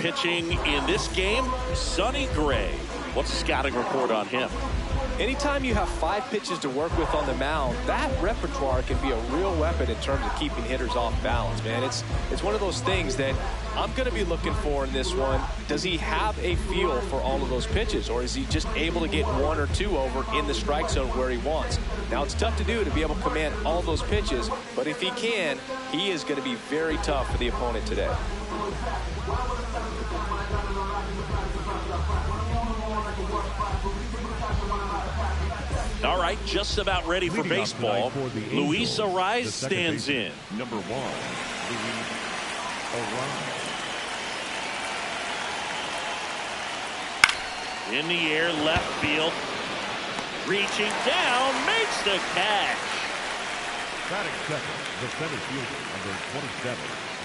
pitching in this game, Sonny Gray. What's the scouting report on him? Anytime you have 5 pitches to work with on the mound, that repertoire can be a real weapon in terms of keeping hitters off balance, man. It's one of those things that I'm going to be looking for in this one. Does he have a feel for all of those pitches, or is he just able to get 1 or 2 over in the strike zone where he wants? Now, it's tough to do to be able to command all those pitches, but if he can, he is going to be very tough for the opponent today. All right, just about ready for baseball. Luis Arraez stands in. Number 1, Luis Arraez. In the air, left field. Reaching down, makes the catch. Batting second, the center fielder, number 27,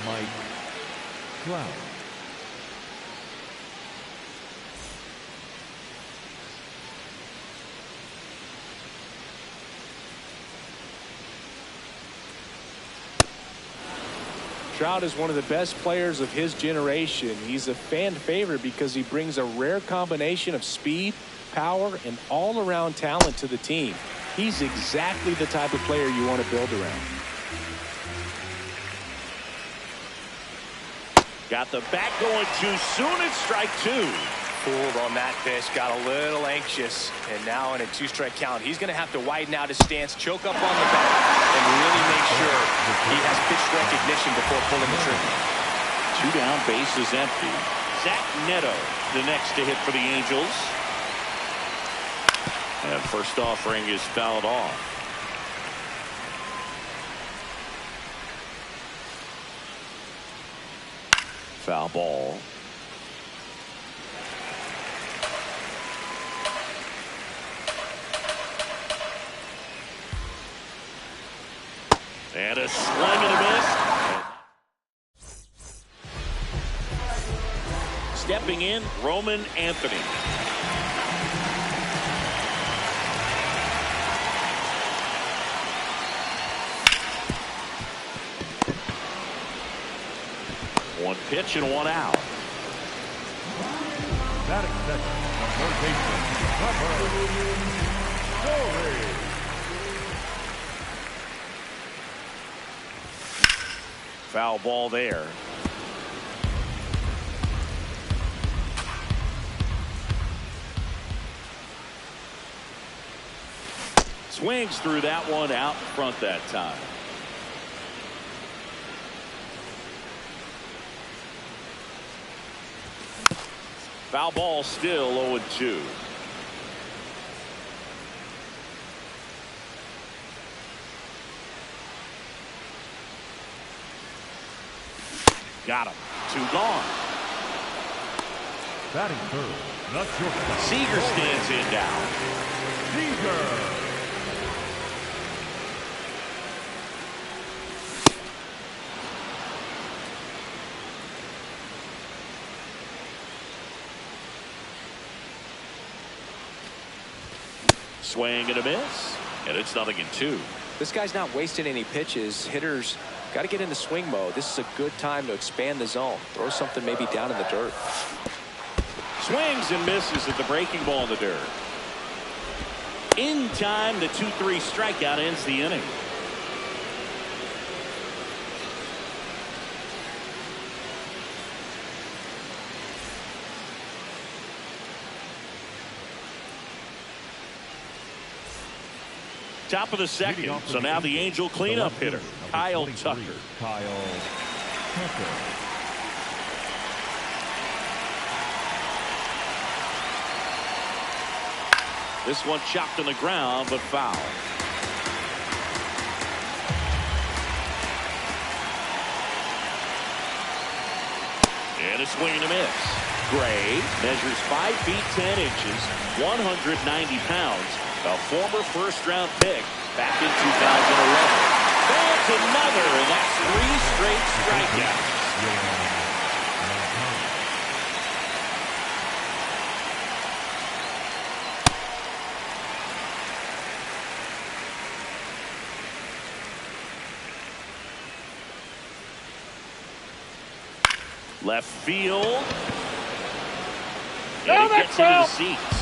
Mike Trout. Trout is one of the best players of his generation. He's a fan favorite because he brings a rare combination of speed, power, and all-around talent to the team. He's exactly the type of player you want to build around. Got the bat going too soon. It's strike 2. Fooled on that pitch, got a little anxious, and now in a 2-strike count, he's going to have to widen out his stance, choke up on the bat, and really make sure he has pitch recognition before pulling the trigger. 2 down, base is empty. Zach Neto, the next to hit for the Angels. And first offering is fouled off. Foul ball. And a swing and a miss. Stepping in, Roman Anthony. One pitch and 1 out. Batting second, the third baseman, Foul ball there. Swings through that one out in front that time. Foul ball still 0-2. Got him. 2 gone. batting third, the shortstop. Seager stands in now. Seager. Swing and a miss, and it's 0-2. This guy's not wasting any pitches. Hitters got to get into swing mode. This is a good time to expand the zone. Throw something maybe down in the dirt. Swings and misses at the breaking ball in the dirt. In time, the 2-3 strikeout ends the inning. Top of the second, so now the Angel cleanup hitter, Kyle Tucker. Kyle Tucker. This one chopped on the ground, but foul. And a swing and a miss. Gray measures 5 feet 10 inches, 190 pounds. A former first-round pick back in 2011. That's another, and that's 3 straight strikeouts. Left field. No, And it that's gets into the foul. seats.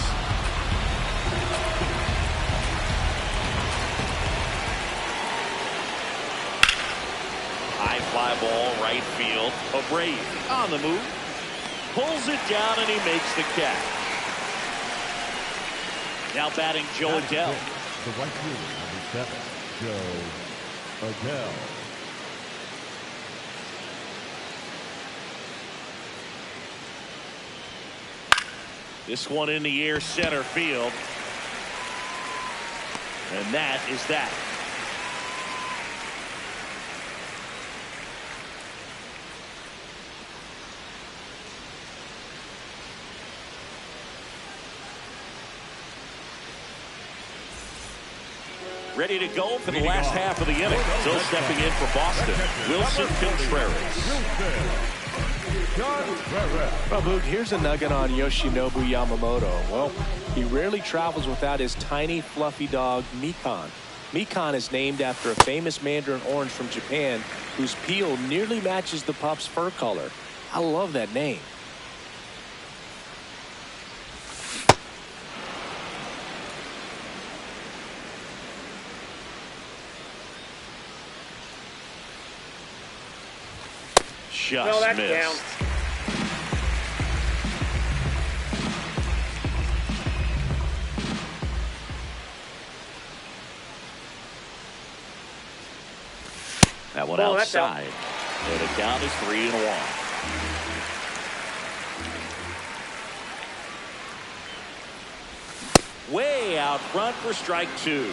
High fly ball, right field. Abreu on the move. Pulls it down, and he makes the catch. Now batting Joe Adell. The right fielder, number 7, Joe Adell. This one in the air, center field. And that is that. Ready to go for the last half of the inning. Still stepping in for Boston, Wilson Contreras. Well, Boog, here's a nugget on Yoshinobu Yamamoto. Well, he rarely travels without his tiny, fluffy dog, Mikan. Mikan is named after a famous mandarin orange from Japan whose peel nearly matches the pup's fur color. I love that name. Just No, that's missed. down. That one Oh, that's out. outside. And the count is 3-1. Way out front for strike 2.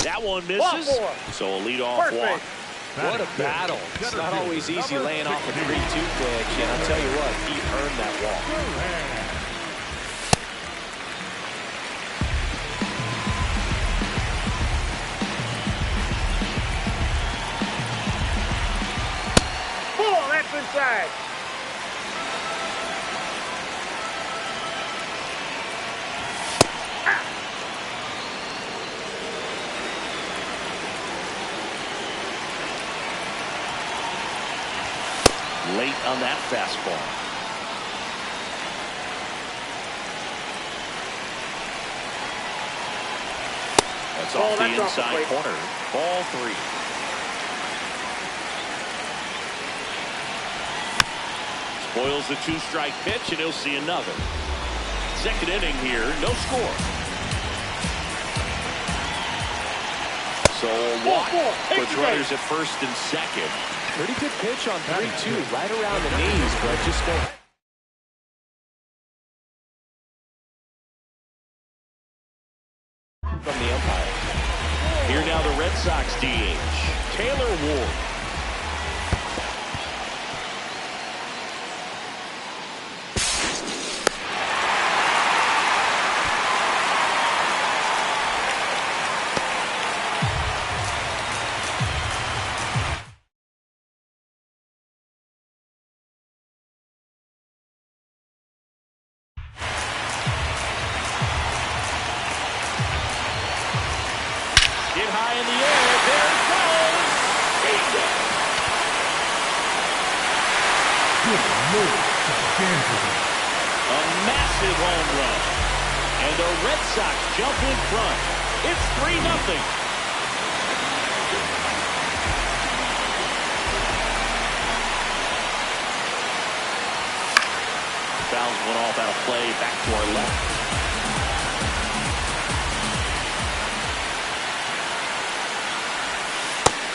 That one misses. So a leadoff Perfect. walk. What a battle. It's not always easy laying off a 3-2 pitch, and I'll tell you what, he earned that walk. Oh, that's inside. Late on that fastball. That's Oh, off the that's off the inside plate. corner. Ball 3. Spoils the 2-strike pitch, and he'll see another. Second inning here, no score. So a walk puts runners at first and second. Pretty good pitch on 3-2, right around the knees, but just go. From the umpire. Here now the Red Sox DH, Taylor Ward. Hit high in the air. There it goes. Bingo. A massive home run. And the Red Sox jump in front. It's 3-0. Fouls went off out of play. Back to our left.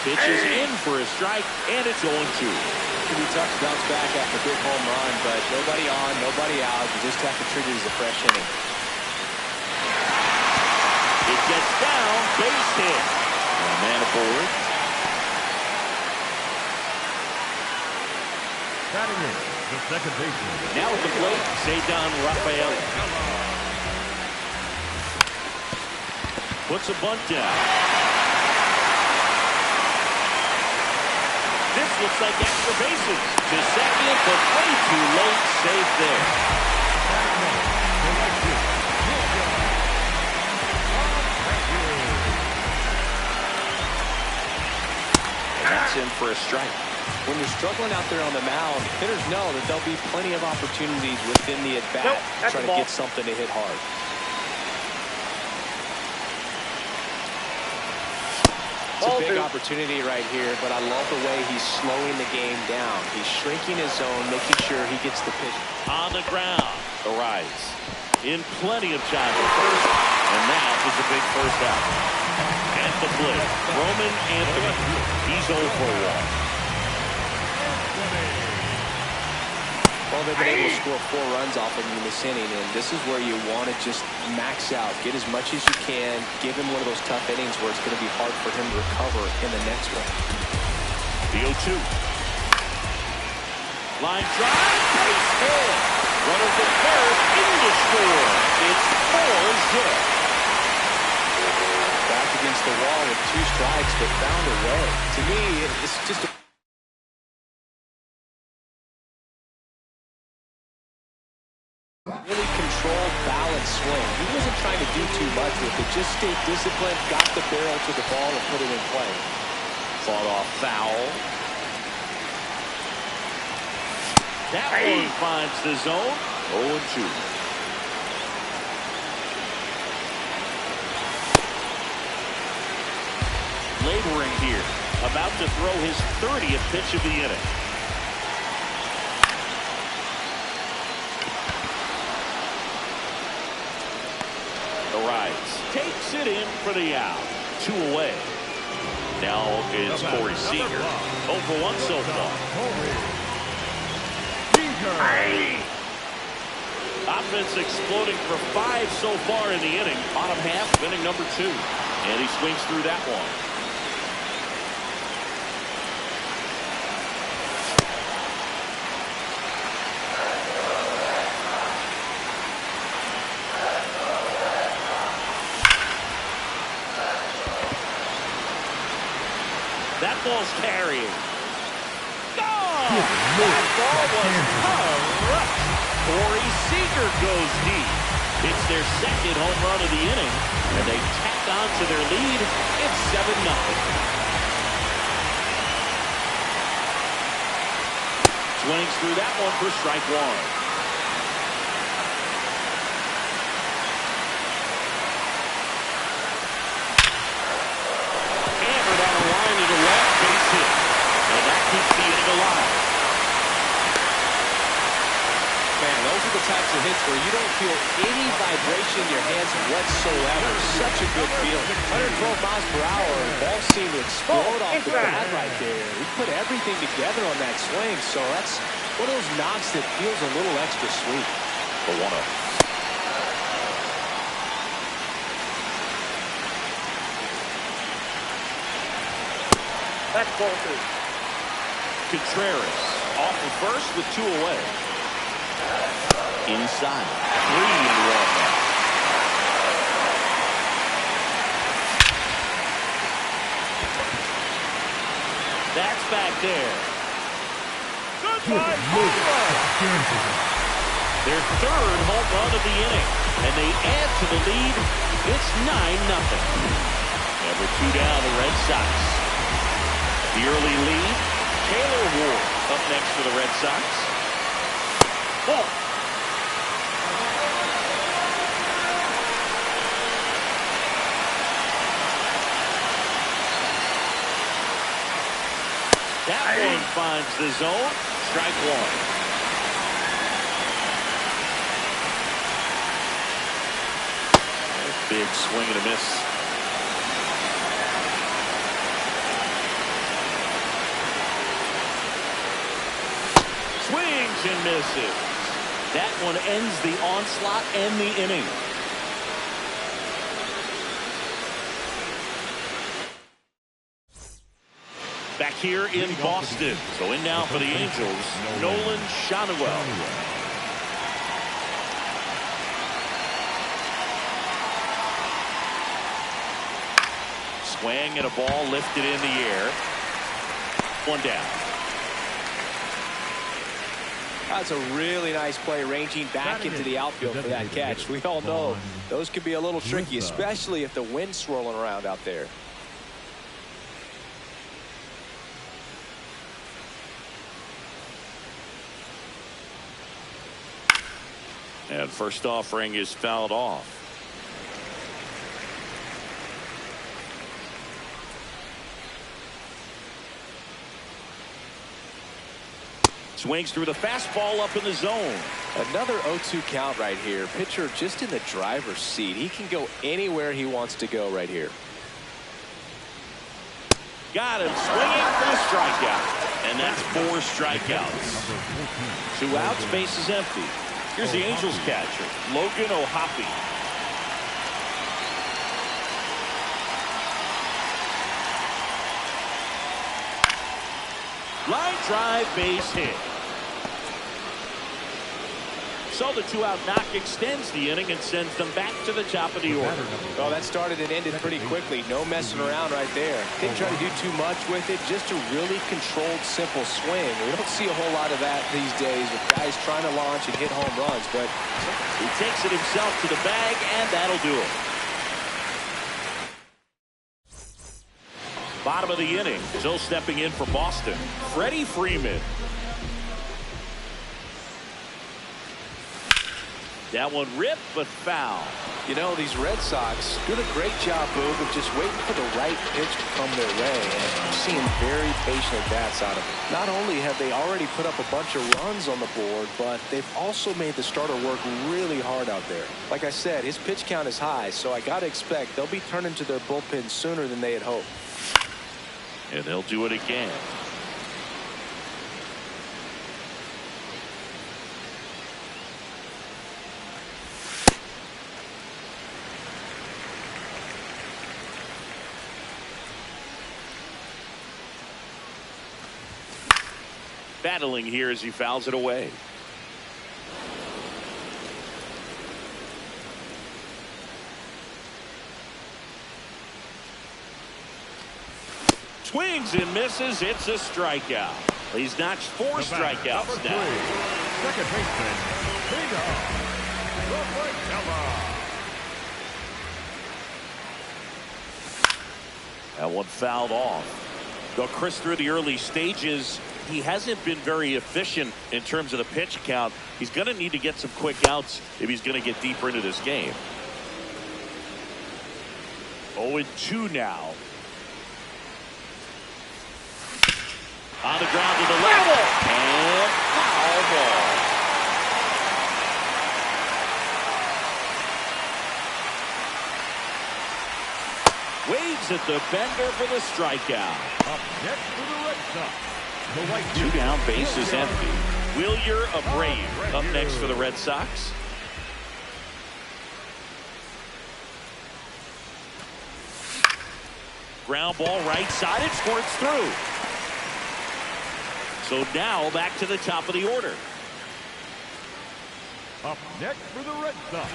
Pitches in for a strike, and it's 0-2. It can be tough to bounce back after a big home run, but nobody on, nobody out. You just have to treat it as a fresh inning. It gets down, base hit. And a man aboard. Batting in, the second baseman. Now at the plate, Cedar Rafael. Puts a bunt down. This looks like extra bases. To second, but way too late. Safe there. That's in for a strike. When you're struggling out there on the mound, hitters know that there'll be plenty of opportunities within the at-bat trying to get something to hit hard. It's a big opportunity right here, but I love the way he's slowing the game down. He's shrinking his zone, making sure he gets the pitch. On the ground, the rise. In plenty of time at first, and that is a big first out. At the plate, Roman Anthony. He's 0 for 1. Well, they've been able to score 4 runs off of him in this inning, and this is where you want to just max out, get as much as you can, give him one of those tough innings where it's going to be hard for him to recover in the next one. The 0-2. Line drive, base hit. Runner from third in to score. It's 4-0. Back against the wall with 2 strikes, but found a way. To me, it's just a really controlled, balanced swing. He wasn't trying to do too much with it. Just stayed disciplined, got the barrel to the ball, and put it in play. Fought off foul. That one finds the zone. 0-2. Laboring here. About to throw his 30th pitch of the inning. Takes it in for the out. 2 away. Now it's Corey Seager. 0 for 1 so far. Offense exploding for 5 so far in the inning. Bottom half, inning number 2. And he swings through that one. That ball's carrying. Oh! That ball was correct. Corey Seager goes deep. It's their second home run of the inning, and they tack on to their lead. It's 7-0. Swings through that one for strike 1. Types of hits where you don't feel any vibration in your hands whatsoever. Such a good feeling. 112 miles per hour, and the ball seemed to explode off the bat right there. He put everything together on that swing, so that's one of those knocks that feels a little extra sweet. For 1-0. That's ball 2. Contreras off the first with 2 away. Inside. 3 in the run. That's back there. Goodbye. Their 3rd home run of the inning. And they add to the lead. It's 9-0. Number 2 down, the Red Sox. The early lead. Taylor Ward up next for the Red Sox. Ball. That one finds the zone. Strike 1. Big swing and a miss. Swings and misses. That one ends the onslaught and the inning. Back here in Boston. So in now for the Angels, Nolan Schanuel. Swing and a ball lifted in the air. 1 down. That's a really nice play, ranging back into the outfield for that catch. We all know those can be a little tricky, especially if the wind's swirling around out there. And first offering is fouled off. Swings through the fastball up in the zone. Another 0-2 count right here. Pitcher just in the driver's seat. He can go anywhere he wants to go right here. Got him swinging for the strikeout. And that's 4 strikeouts. 2 outs, base is empty. Here's the Angels catcher, Logan O'Hoppe. Line drive, base hit. So the 2-out knock extends the inning and sends them back to the top of the order. Well, that started and ended pretty quickly. No messing around right there. Didn't try to do too much with it. Just a really controlled, simple swing. We don't see a whole lot of that these days with guys trying to launch and hit home runs. But he takes it himself to the bag, and that'll do it. Bottom of the inning. Still stepping in for Boston, Freddie Freeman. That one ripped, but foul. You know, these Red Sox doing a great job, Boog, of just waiting for the right pitch to come their way. And I'm seeing very patient at-bats out of it. Not only have they already put up a bunch of runs on the board, but they've also made the starter work really hard out there. Like I said, his pitch count is high, so I got to expect they'll be turning to their bullpen sooner than they had hoped. And they'll do it again. Battling here as he fouls it away. Swings and misses. It's a strikeout. He's notched 4 strikeouts now. Second baseman, That one fouled off. Though Chris, through the early stages, he hasn't been very efficient in terms of the pitch count. He's going to need to get some quick outs if he's going to get deeper into this game. 0-2 now. On the ground to the left. And foul ball. Waves at the bender for the strikeout. Up next for the Red Sox. The white 2 down, base is empty. Wilyer Abreu up next for the Red Sox. Ground ball right side. It squirts through. So now back to the top of the order. Up next for the Red Sox,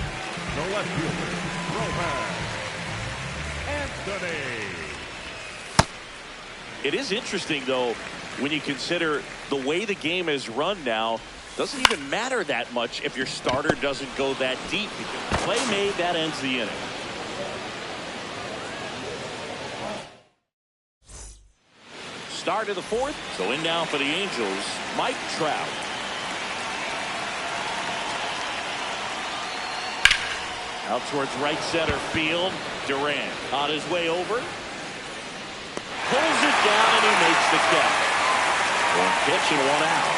the left fielder, Roman Anthony. It is interesting, though, when you consider the way the game is run now. Doesn't even matter that much if your starter doesn't go that deep. Play made, that ends the inning. Start of the 4th. So in now for the Angels, Mike Trout. Out towards right center field. Durant on his way over. Pulls it down and he makes the catch. 1 pitch and 1 out.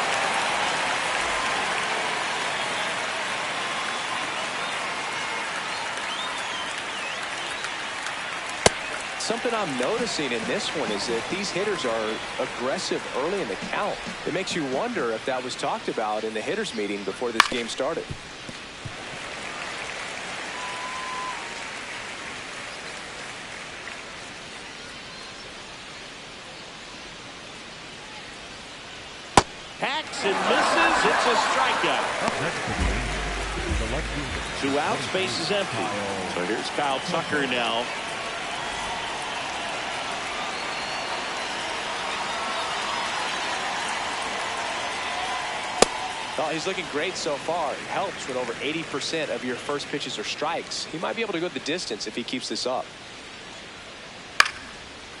Something I'm noticing in this one is that these hitters are aggressive early in the count. It makes you wonder if that was talked about in the hitters meeting before this game started. Hacks and misses. It's a strikeout. Up next for the Angels, the left fielder. 2 outs, base is empty. So here's Kyle Tucker now. Well, he's looking great so far. It helps when over 80% of your first pitches are strikes. He might be able to go the distance if he keeps this up.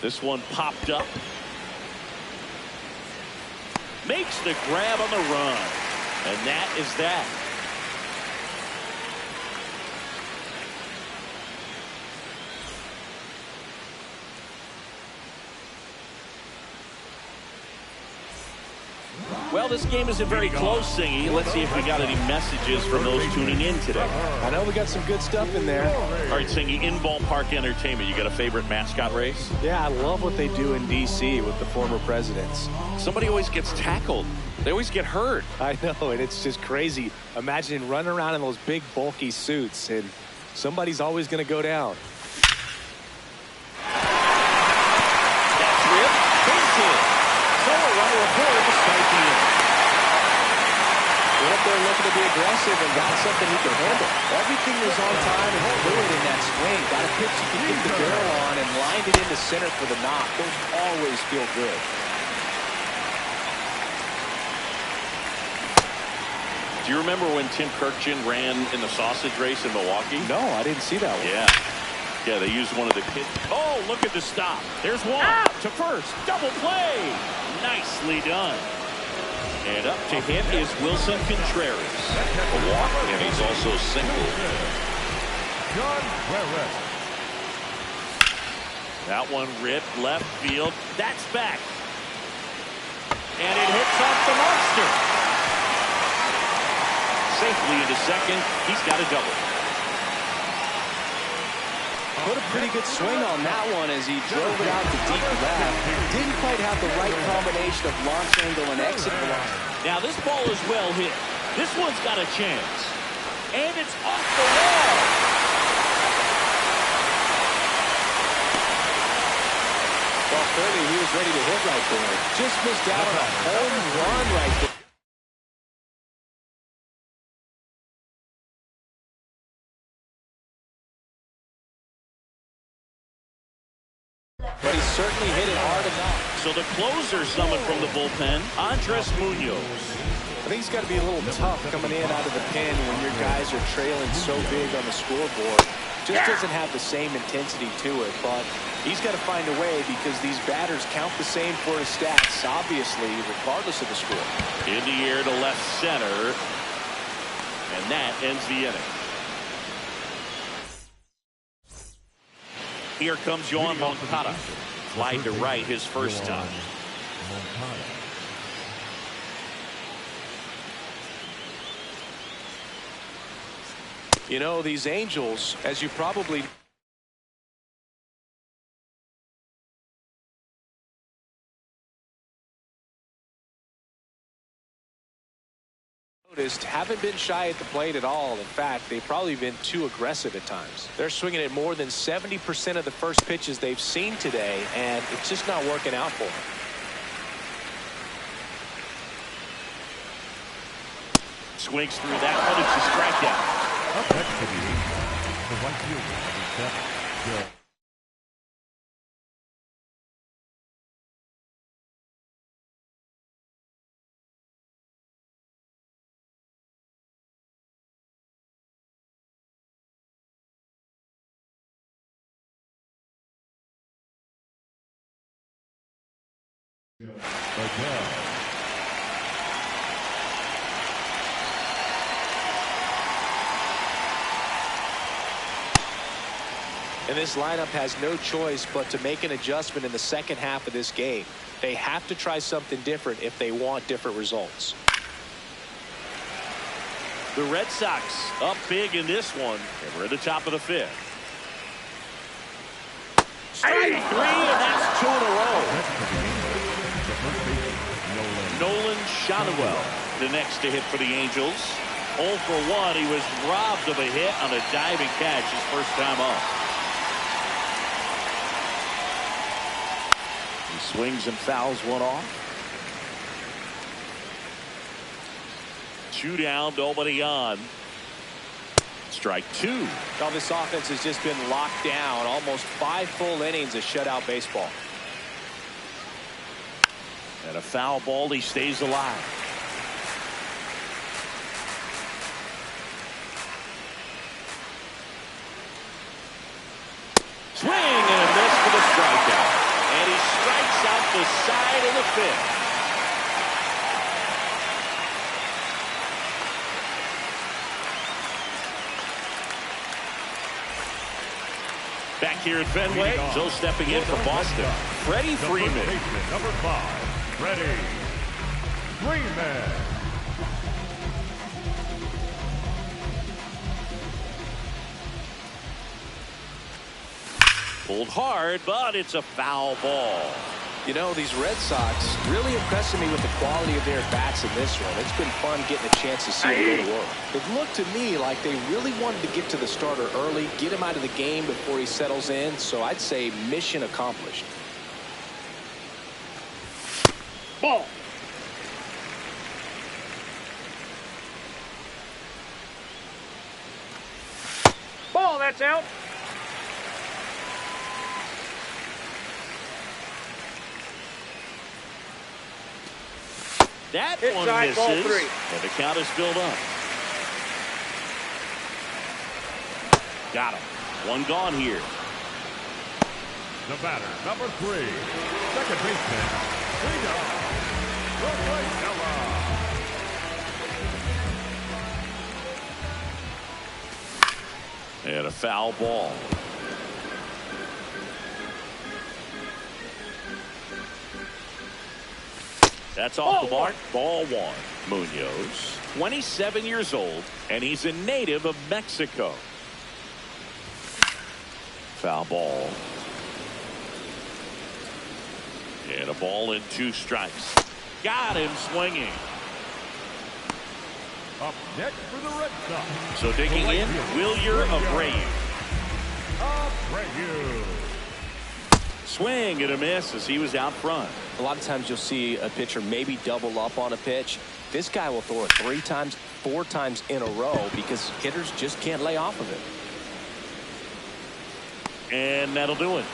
This one popped up. Makes the grab on the run. And that is that. Well, this game isn't very close, Singy. Let's see if we got any messages from those tuning in today. I know we got some good stuff in there. All right, Singy, in ballpark entertainment, you got a favorite mascot race? Yeah, I love what they do in D.C. with the former presidents. Somebody always gets tackled. They always get hurt. I know, and it's just crazy. Imagine running around in those big, bulky suits, and somebody's always going to go down. That's ripped. Base hit. So a runner aboard despite the inning. Went up there looking to be aggressive and got something he can handle. Everything was on time and fluid in that swing. Got a pitch you can get the barrel on and lined it into center for the knock. Those always feel good. Do you remember when Tim Kirkjian ran in the sausage race in Milwaukee? No, I didn't see that one. Yeah, they used one of the kids. Oh, look at the stop. There's one. To first. Double play. Nicely done. And up to hit is Wilson Contreras. A walk, and he's also single. That one ripped left field. That's back. And it hits off the monster. Safely into second. He's got a double. Put a pretty good swing on that one as he drove it out to deep left. Didn't quite have the right combination of launch angle and exit velocity. Now this ball is well hit. This one's got a chance. And it's off the wall. Well, clearly he was ready to hit right there. Just missed out on a home run right there. But he certainly hit it hard enough. So the closer summoned from the bullpen, Andres Munoz. I think it's got to be a little tough coming in out of the pen when your guys are trailing so big on the scoreboard. Just doesn't have the same intensity to it, but he's got to find a way because these batters count the same for his stats, obviously, regardless of the score. In the air to left center. And that ends the inning. Here comes Yohan Moncada. Fly to right his first time. You know, these Angels, as you probably noticed, haven't been shy at the plate at all. In fact, they've probably been too aggressive at times. They're swinging at more than 70% of the first pitches they've seen today, and it's just not working out for them. Swings through that one. It's a strikeout. Up next to the right fielder, number 7, Joe. Again. And this lineup has no choice but to make an adjustment in the second half of this game. They have to try something different if they want different results. The Red Sox up big in this one, and we're at the top of the fifth. Strike 3, and that's 2 in a row. Nolan Schanuel, the next to hit for the Angels. 0 for 1. He was robbed of a hit on a diving catch his first time up. He swings and fouls one off. 2 down, nobody on. Strike 2. Now this offense has just been locked down. Almost 5 full innings of shutout baseball. And a foul ball, he stays alive. Swing and a miss for the strikeout. And he strikes out the side of the fifth. Back here at Fenway, Joe stepping in for Boston. Freddie Freeman. Number 5, Freddie. Freeman. Pulled hard, but it's a foul ball. You know, these Red Sox really impressing me with the quality of their bats in this one. It's been fun getting a chance to see them go to work. It looked to me like they really wanted to get to the starter early, get him out of the game before he settles in. So I'd say mission accomplished. Ball. Ball, that's out. That Inside, one misses, ball 3. and the count is filled up. Got him. One gone here. The batter, number 3. Second baseman, And a foul ball. That's off the mark. Ball 1. Munoz, 27 years old, and he's a native of Mexico. Foul ball. And a ball and 2 strikes. Got him swinging. Up next for the Red Sox. So digging in, Wilyer Abreu. Abreu. Swing and a miss as he was out front. A lot of times you'll see a pitcher maybe double up on a pitch. This guy will throw it 3 times, 4 times in a row because hitters just can't lay off of it. And that'll do it.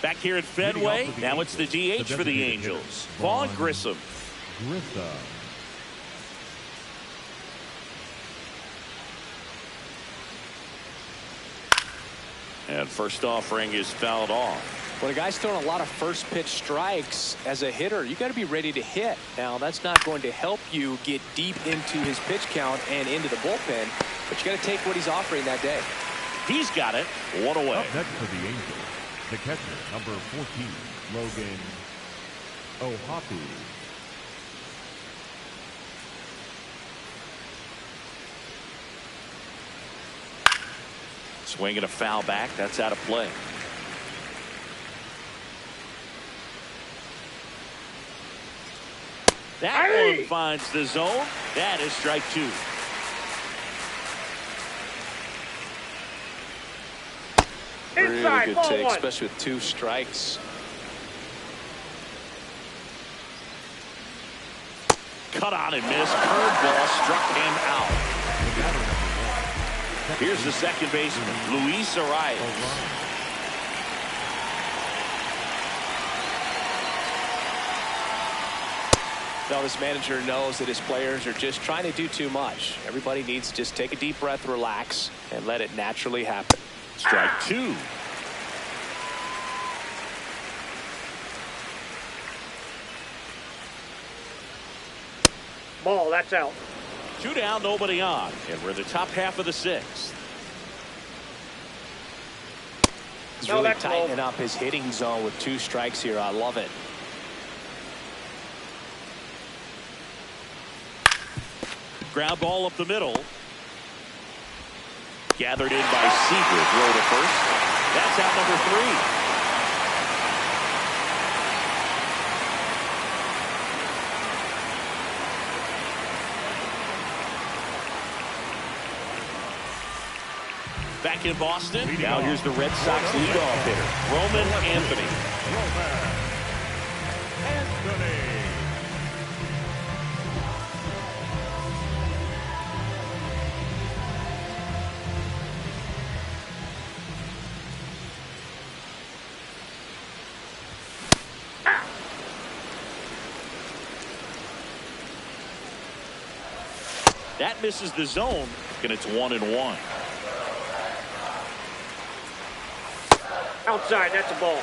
Back here at Fenway, now it's the DH for the Angels, Vaughn Grissom. And first offering is fouled off. When a guy's throwing a lot of first pitch strikes as a hitter, you got to be ready to hit. Now, that's not going to help you get deep into his pitch count and into the bullpen, but you got to take what he's offering that day. He's got it. 1 away. Up next for the Angels, the catcher, number 14, Logan O'Hoppe. Swinging a foul back. That's out of play. That one finds the zone. That is strike 2. Really good take, especially with 2 strikes. Cut on and miss. Curveball struck him out. Here's the second baseman, Luis Arias. Now, this manager knows that his players are just trying to do too much. Everybody needs to just take a deep breath, relax, and let it naturally happen. Strike 2. Ball, that's out. 2 down, nobody on, and we're in the top half of the 6th. He's really tightening up his hitting zone with 2 strikes here. I love it. Ground ball up the middle. Gathered in by Seager. Throw to first. That's out number 3. Back in Boston. Now here's the Red Sox leadoff hitter, Roman Anthony. That misses the zone, and it's 1-1. Outside, that's a ball.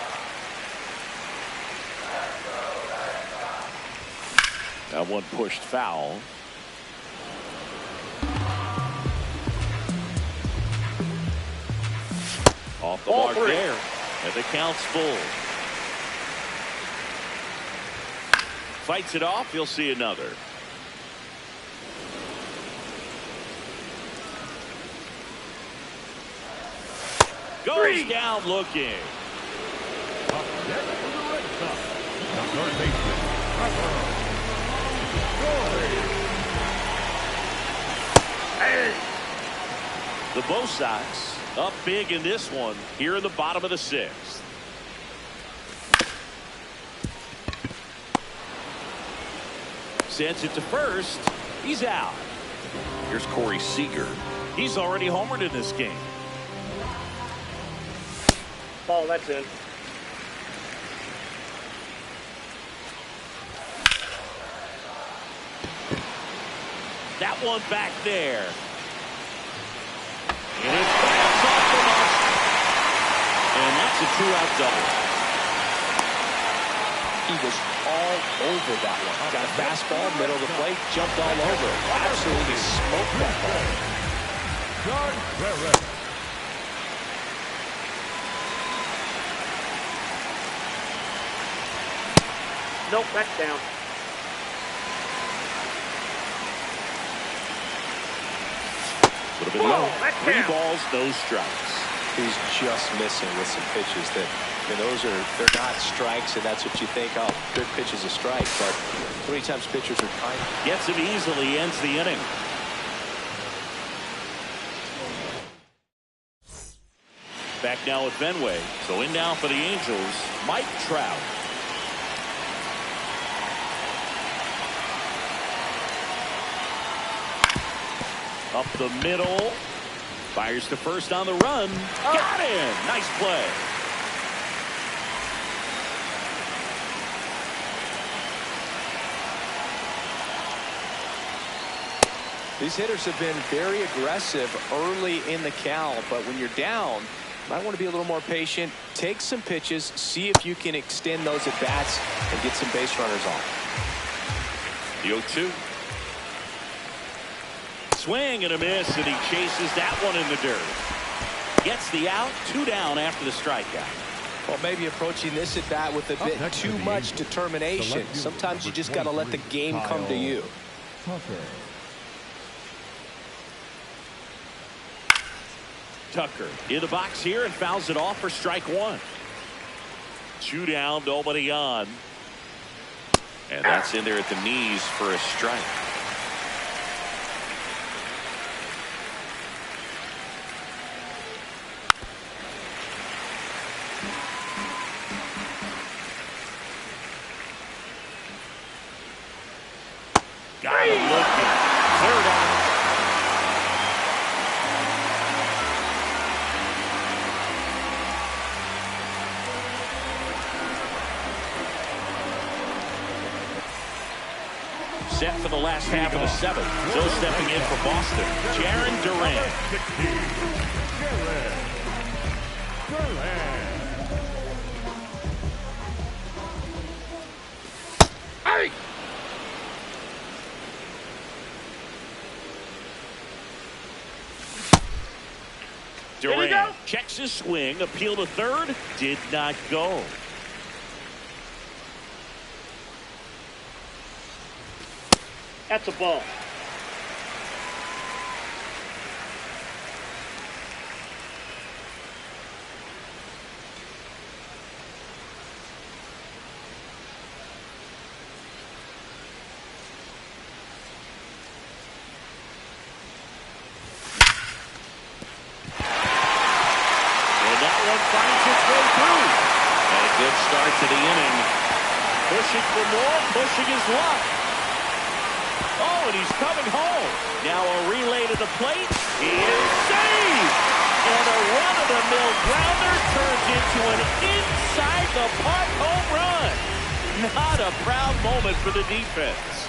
That one pushed foul. Off the mark there. And the count's full. Fights it off. You'll see another. Goes down looking. Up next for the Red Sox, the third baseman, The Bo Sox up big in this one here in the bottom of the sixth. Sends it to first. He's out. Here's Corey Seager. He's already homered in this game. Ball, that's in. That one back there. And it's bounced off the mark. And that's a two-out double. He was all over that one. Got a fastball, middle of the plate, jumped all over it. Absolutely smoked that ball. John Perez. Nope, that's down. Would have been Whoa, low. that's 3 down. balls, no strikes. He's just missing with some pitches that, they're not strikes, and that's what you think, oh, good pitch is a strike. But so many times pitchers are trying. Gets him easily, ends the inning. Back now at Fenway. So in now for the Angels, Mike Trout. Up the middle. Fires to first on the run. Got him. Nice play. These hitters have been very aggressive early in the count, but when you're down, you might want to be a little more patient. Take some pitches, see if you can extend those at bats and get some base runners off. The 0-2. Swing and a miss, and he chases that one in the dirt. Gets the out, 2 down after the strikeout. Well, maybe approaching this at bat with a bit too much determination. Sometimes you just got to let the game come to you. Tucker in the box here and fouls it off for strike 1. 2 down, nobody on. And that's in there at the knees for a strike. Got him looking. 3rd out. Set for the last half of the 7th. So stepping in for Boston, Jaron Durant. Hey! Durant checks his swing, appeal to third, did not go. That's a ball. Finds its way through. And a good start to the inning. Pushing for more, pushing his luck. Oh, and he's coming home. Now a relay to the plate. He is saved. And a run-of-the-mill grounder turns into an inside-the-park home run. Not a proud moment for the defense.